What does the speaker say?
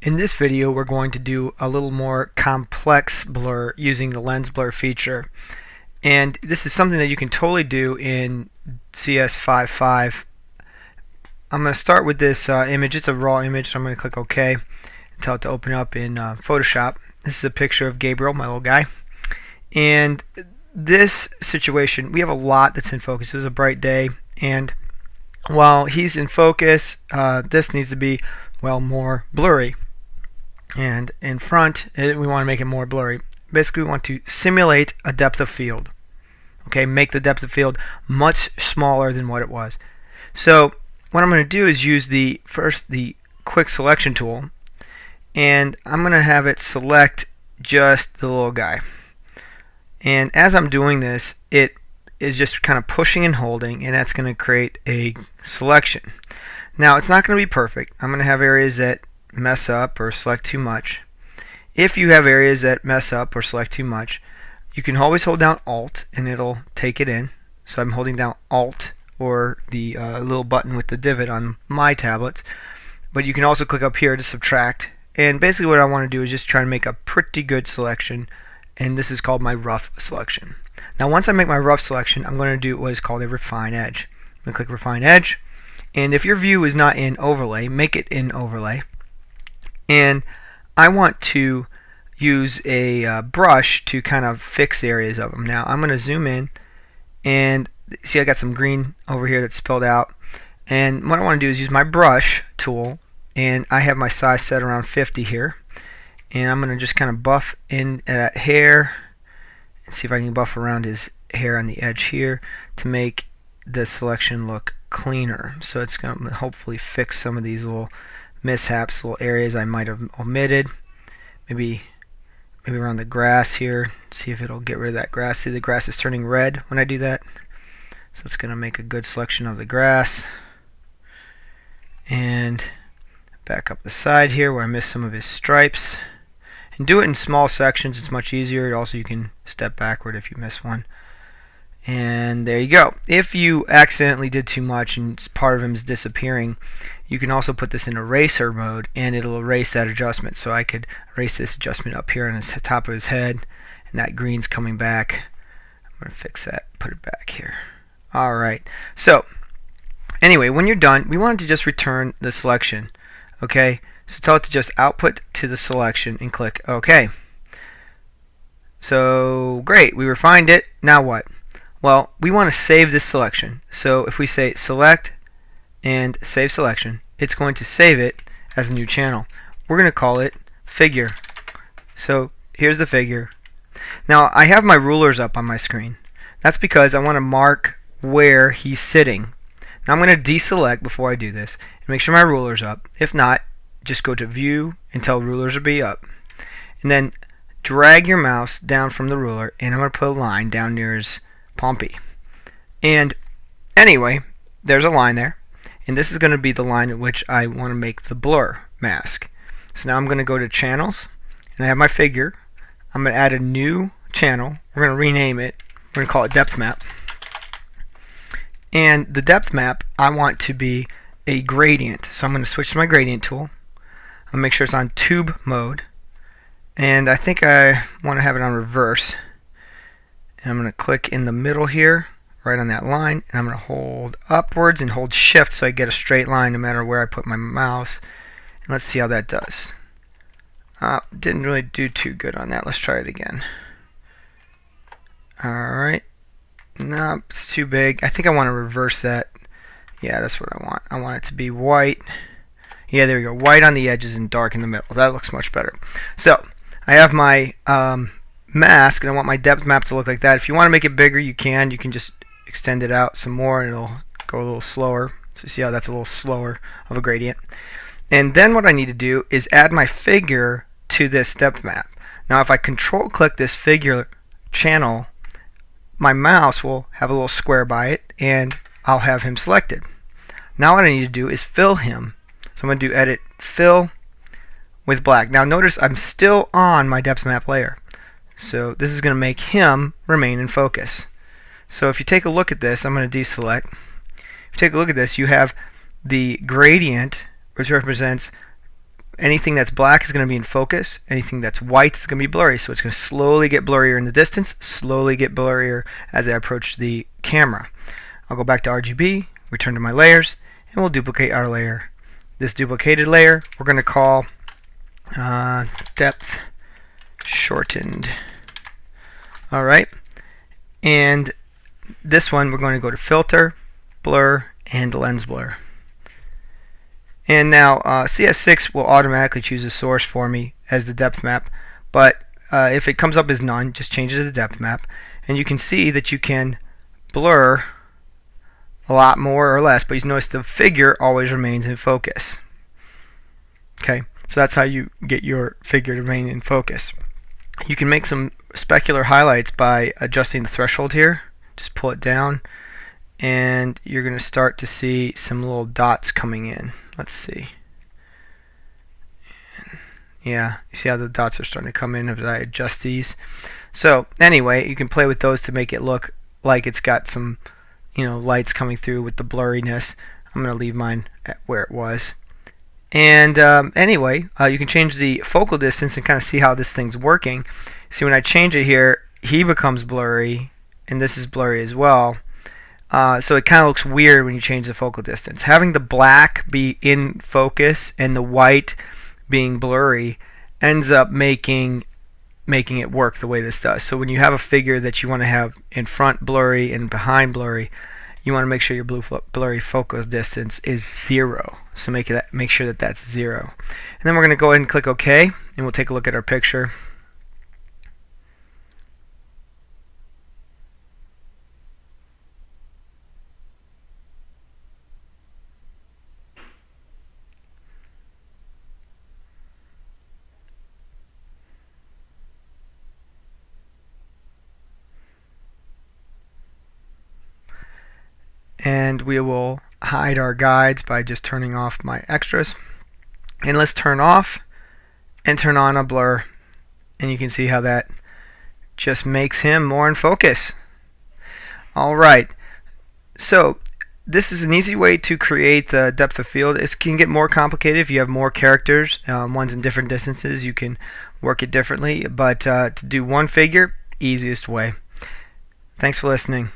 In this video, we're going to do a little more complex blur using the lens blur feature. And this is something that you can totally do in CS6. I'm going to start with this image. It's a raw image, so I'm going to click OK and tell it to open up in Photoshop. This is a picture of Gabriel, my little guy. And this situation, we have a lot that's in focus. It was a bright day, and while he's in focus, this needs to be, well, more blurry. And in front, we want to make it more blurry. Basically, we want to simulate a depth of field. Okay, make the depth of field much smaller than what it was. So what I'm going to do is use the quick selection tool, and I'm going to have it select just the little guy. And as I'm doing this, it is just kind of pushing and holding, and that's going to create a selection. Now, it's not going to be perfect. I'm going to have areas that mess up or select too much. If you have areas that mess up or select too much, you can always hold down Alt and it'll take it in. So I'm holding down Alt, or the little button with the divot on my tablets. But you can also click up here to subtract. And basically what I want to do is just try to make a pretty good selection, and this is called my rough selection. Now once I make my rough selection, I'm going to do what is called a refine edge. I'm going to click refine edge, and if your view is not in overlay, make it in overlay. And I want to use a brush to kind of fix areas of them. Now I'm going to zoom in, and see I got some green over here that's spilled out. And what I want to do is use my brush tool, and I have my size set around 50 here. And I'm going to just kind of buff in that hair and see if I can buff around his hair on the edge here to make the selection look cleaner. So it's going to hopefully fix some of these little mishaps, little areas I might have omitted. Maybe around the grass here. See if it'll get rid of that grass. See, the grass is turning red when I do that. So it's going to make a good selection of the grass. And back up the side here where I missed some of his stripes. And do it in small sections. It's much easier. Also, you can step backward if you miss one. And there you go. If you accidentally did too much and part of him is disappearing, you can also put this in eraser mode, and it'll erase that adjustment. So I could erase this adjustment up here on his top of his head, and that green's coming back. I'm going to fix that, put it back here. Alright, so anyway, when you're done, we want it to just return the selection. Okay, so tell it to just output to the selection and click OK. So great, we refined it. Now what? Well, we want to save this selection. So if we say select and save selection, it's going to save it as a new channel. We're going to call it figure. So here's the figure. Now I have my rulers up on my screen. That's because I want to mark where he's sitting. Now I'm going to deselect before I do this and make sure my ruler's up. If not, just go to view and tell rulers to be up. And then drag your mouse down from the ruler, and I'm going to put a line down near his Pompey. And anyway, there's a line there. And this is going to be the line at which I want to make the blur mask. So now I'm going to go to channels, and I have my figure. I'm going to add a new channel. We're going to rename it. We're going to call it depth map. And the depth map, I want to be a gradient. So I'm going to switch to my gradient tool. I'll make sure it's on tube mode. And I think I want to have it on reverse. And I'm going to click in the middle here, right on that line, and I'm going to hold upwards and hold shift so I get a straight line no matter where I put my mouse. And let's see how that does. Didn't really do too good on that. Let's try it again. Alright. Nope, it's too big. I think I want to reverse that. Yeah, that's what I want. I want it to be white. Yeah, there we go. White on the edges and dark in the middle. That looks much better. So, I have my mask, and I want my depth map to look like that. If you want to make it bigger, you can. You can just extend it out some more, and it'll go a little slower. So you see how that's a little slower of a gradient. And then what I need to do is add my figure to this depth map. Now if I control click this figure channel, my mouse will have a little square by it, and I'll have him selected. Now what I need to do is fill him. So I'm going to do edit fill with black. Now notice I'm still on my depth map layer. So this is going to make him remain in focus. So if you take a look at this, I'm going to deselect. If you take a look at this, you have the gradient, which represents anything that's black is going to be in focus, anything that's white is going to be blurry. So it's going to slowly get blurrier in the distance, slowly get blurrier as I approach the camera. I'll go back to RGB, return to my layers, and we'll duplicate our layer. This duplicated layer we're going to call depth shortened. Alright, and this one we're going to go to filter, blur, and lens blur. And now CS6 will automatically choose a source for me as the depth map, but if it comes up as none, just change it to the depth map, and you can see that you can blur a lot more or less, but you notice the figure always remains in focus. Okay, so that's how you get your figure to remain in focus. You can make some specular highlights by adjusting the threshold here. Just pull it down, and you're going to start to see some little dots coming in. Let's see. Yeah, you see how the dots are starting to come in as I adjust these. So anyway, you can play with those to make it look like it's got some lights coming through with the blurriness. I'm going to leave mine at where it was. And anyway, you can change the focal distance and kind of see how this thing's working. See, when I change it here, he becomes blurry, and this is blurry as well. So it kind of looks weird when you change the focal distance. Having the black be in focus and the white being blurry ends up making it work the way this does. So when you have a figure that you want to have in front blurry and behind blurry, you want to make sure your blurry focal distance is 0. So make sure that that's 0. And then we're going to go ahead and click OK, and we'll take a look at our picture. And we will hide our guides by just turning off my extras. And let's turn off and turn on a blur, and you can see how that just makes him more in focus. Alright, so this is an easy way to create the depth of field. It can get more complicated if you have more characters, ones in different distances. You can work it differently, but to do one figure, easiest way. Thanks for listening.